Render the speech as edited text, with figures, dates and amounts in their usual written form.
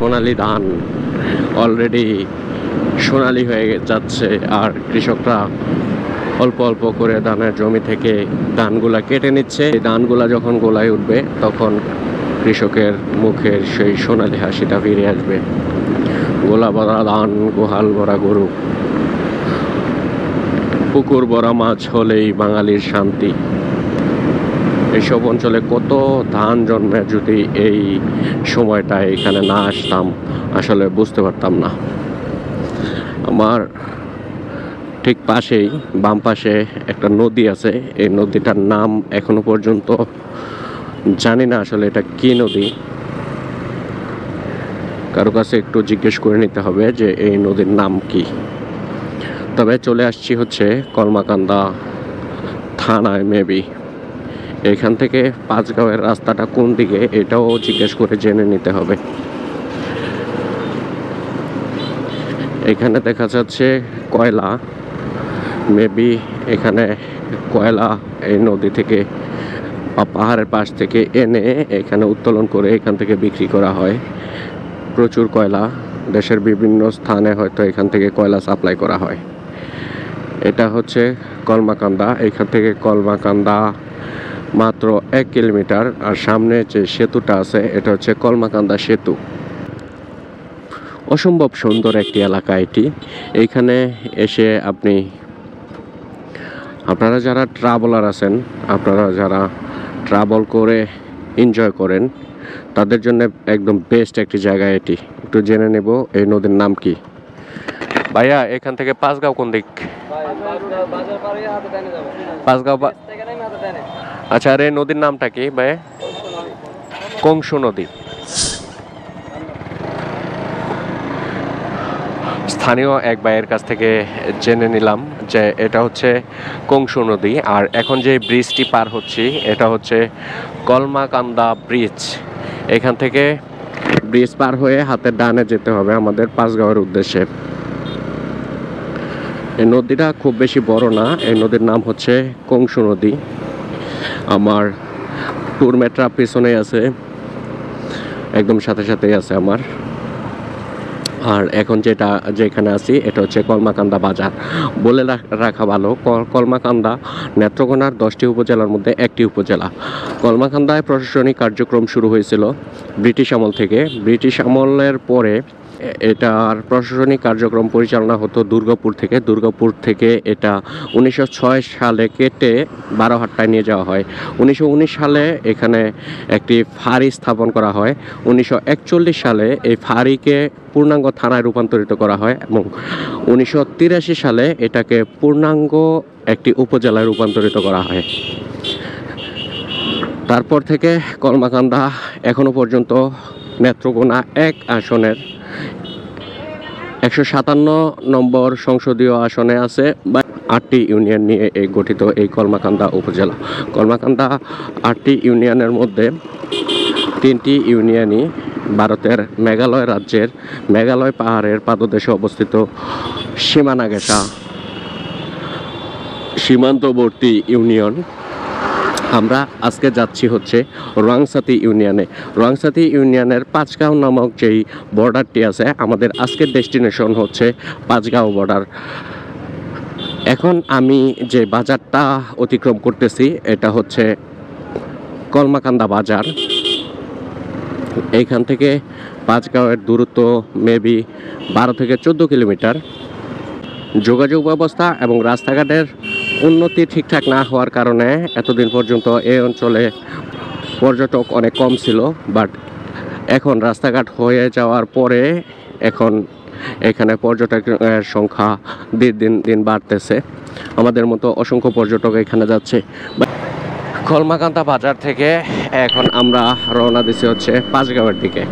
সোনালী ধান অলরেডি সোনালী হয়ে যাচ্ছে, আর কৃষকরা অল্প অল্প করে ধানের জমি থেকে ধানগুলা কেটে নিচ্ছে। এই ধানগুলা যখন গোলায় উঠবে তখন কৃষকের মুখের সেই সোনালী হাসিটা ফিরে আসবে। গোলা ভরা ধান, গোহাল ভরা গরু, পুকুর ভরা মাছ হলেই বাঙালির শান্তি। এইসব অঞ্চলে কত ধান জন্মে, যদি এই সময়টায় এখানে না আসতাম আসলে বুঝতে পারতাম না। আমার ঠিক পাশেই বাম পাশে একটা নদী আছে। এই নদীটার নাম এখনো পর্যন্ত জানি না আসলে এটা কি নদী। কারো কাছে একটু জিজ্ঞেস করে নিতে হবে যে এই নদীর নাম কি। তবে চলে আসছি হচ্ছে কলমাকান্দা থানায় মেবি। এখান থেকে পাঁচগাঁওয়ের রাস্তাটা কোন দিকে এটাও জিজ্ঞেস করে জেনে নিতে হবে। এখানে দেখা যাচ্ছে কয়লা, মেবি এখানে কয়লা এই নদী থেকে বা পাহাড়ের পাশ থেকে এনে এখানে উত্তোলন করে এখান থেকে বিক্রি করা হয়। প্রচুর কয়লা, দেশের বিভিন্ন স্থানে হয়তো এখান থেকে কয়লা সাপ্লাই করা হয়। এটা হচ্ছে কলমাকান্দা। এখান থেকে কলমাকান্দা মাত্র 1 কিলোমিটার। আর সামনে যে সেতুটা আছে এটা হচ্ছে কলমাকান্দা সেতু। অসম্ভব সুন্দর একটি এলাকা এটি। এইখানে এসে আপনারা যারা ট্রাভেলার আছেন, আপনারা যারা ট্রাভেল করে এনজয় করেন, তাদের জন্য একদম বেস্ট একটি জায়গা এটি। একটু জেনে নেব এই নদীর নাম কি। ভাইয়া, এখান থেকে পাঁচগাঁও কোন দিক? পাঁচগাঁও। আচ্ছা, আর এই নদীর নামটা কি ভাই? কংসু নদী। স্থানীয় এক ভাইয়ের কাছ থেকে জেনে নিলাম যে এটা হচ্ছে কংসু নদী। আর এখন যে ব্রিজটি পার হচ্ছি এটা হচ্ছে কলমাকান্দা ব্রিজ। এখান থেকে ব্রিজ পার হয়ে হাতের ডানে যেতে হবে আমাদের পাঁচগাঁওয়ের উদ্দেশ্যে। এই নদীটা খুব বেশি বড় না। এই নদীর নাম হচ্ছে কংসু নদী। আমার ট্যুর মেট্রা পিছনে আছে, একদম সাথে সাথেই আছে আমার। আর এখন যেখানে আছি এটা হচ্ছে কলমাকান্দা বাজার। বলে রাখা ভালো, কলমাকান্দা নেত্রকোনার 10টি উপজেলার মধ্যে একটি উপজেলা। কলমাকান্দায় প্রশাসনিক কার্যক্রম শুরু হয়েছিল ব্রিটিশ আমল থেকে। ব্রিটিশ আমলের পরে এটার প্রশাসনিক কার্যক্রম পরিচালনা হতো দুর্গাপুর থেকে এটা 1906 সালে কেটে বারোহাট্টায় নিয়ে যাওয়া হয়। 1919 সালে এখানে একটি ফাঁড়ি স্থাপন করা হয়। 1941 সালে এই ফাঁড়িকে পূর্ণাঙ্গ থানায় রূপান্তরিত করা হয় এবং 1983 সালে এটাকে পূর্ণাঙ্গ একটি উপজেলায় রূপান্তরিত করা হয়। তারপর থেকে কলমাকান্দা এখনো পর্যন্ত নেত্রকোনা 1 আসনের 157 নম্বর সংসদীয় আসনে আছে। 8টি ইউনিয়ন নিয়ে গঠিত এই কলমাকান্দা উপজেলা। কলমাকান্দা 8টি ইউনিয়নের মধ্যে 3টি ইউনিয়নই ভারতের মেঘালয় রাজ্যের মেঘালয় পাহাড়ের পাদদেশে অবস্থিত সীমানাঘেঁষা সীমান্তবর্তী ইউনিয়ন। আমরা আজকে যাচ্ছি হচ্ছে রোয়াংছাতি ইউনিয়নে। রোয়াংছাতি ইউনিয়নের পাঁচগাঁও নামক যেই বর্ডারটি আছে, আমাদের আজকের ডেস্টিনেশন হচ্ছে পাঁচগাঁও বর্ডার। এখন আমি যে বাজারটা অতিক্রম করতেছি এটা হচ্ছে কলমাকান্দা বাজার। এইখান থেকে পাঁচগাঁওয়ের দূরত্ব মেবি 12 থেকে 14 কিলোমিটার। যোগাযোগ ব্যবস্থা এবং রাস্তাঘাটের উন্নতি ঠিকঠাক না হওয়ার কারণে এতদিন পর্যন্ত এই অঞ্চলে পর্যটক অনেক কম ছিল। বাট এখন রাস্তাঘাট হয়ে যাওয়ার পরে এখন এখানে পর্যটকের সংখ্যা দিন বাড়তেছে। আমাদের মতো অসংখ্য পর্যটক এখানে যাচ্ছে। কলমাকান্দা বাজার থেকে এখন আমরা রওনা দিচ্ছি হচ্ছে পাঁচগাঁওয়ের দিকে।